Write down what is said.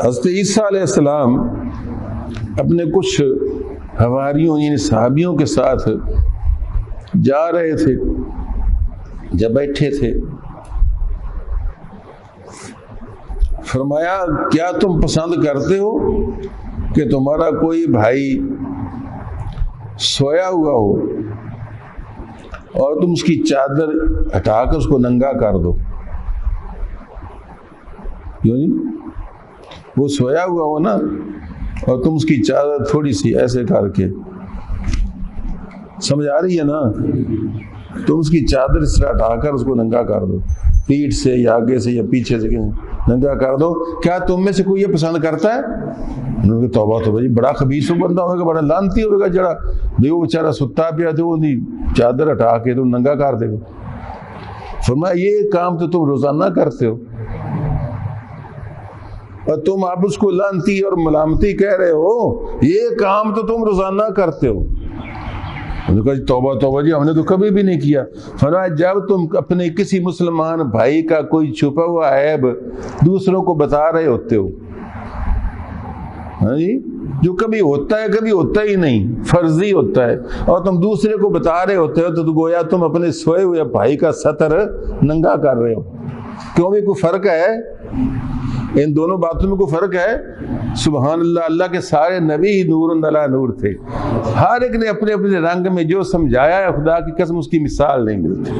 حضرت عیسیٰ علیہ السلام اپنے کچھ حواریوں یعنی صحابیوں کے ساتھ جا رہے تھے، جب بیٹھے تھے فرمایا کیا تم پسند کرتے ہو کہ تمہارا کوئی بھائی سویا ہوا ہو اور تم اس کی چادر ہٹا کر اس کو ننگا کر دو؟ کیوں نہیں؟ وہ سویا ہوا ہو نا اور تم اس کی چادر تھوڑی سی ایسے کر کے، سمجھ آ رہی ہے نا، تم اس کی چادر اس طرح ہٹا کر اس کو ننگا کر دو، پیٹھ سے یا آگے سے یا پیچھے سے ننگا کر دو، کیا تم میں سے کوئی یہ پسند کرتا ہے؟ انہوں نے کہا توبہ توبہ جی، بڑا خبیث بندہ ہوگا، بڑا لعنتی ہوگا جڑا دیو بیچارہ ستا پیا تو وہ چادر ہٹا کے تم ننگا کر دے گا۔ فرمایا یہ کام تو تم روزانہ کرتے ہو اور تم اب اس کو لعنتی اور ملامتی کہہ رہے ہو، یہ کام تو تم روزانہ کرتے ہو۔ انہوں نے کہا جی توبہ توبہ جی، ہم نے تو کبھی بھی نہیں کیا۔ فرمایا جب تم اپنے کسی مسلمان بھائی کا کوئی چھپا ہوا عیب دوسروں کو بتا رہے ہوتے ہو، ہاں جی، جو کبھی ہوتا ہے کبھی ہوتا ہی نہیں، فرضی ہوتا ہے، اور تم دوسرے کو بتا رہے ہوتے ہو تو گویا تم اپنے سوئے ہوئے بھائی کا ستر ننگا کر رہے ہو۔ کیوں بھی کوئی فرق ہے؟ ان دونوں باتوں میں کوئی فرق ہے؟ سبحان اللہ، اللہ کے سارے نبی نور علی نور تھے، ہر ایک نے اپنے اپنے رنگ میں جو سمجھایا ہے خدا کی قسم اس کی مثال نہیں ملتی۔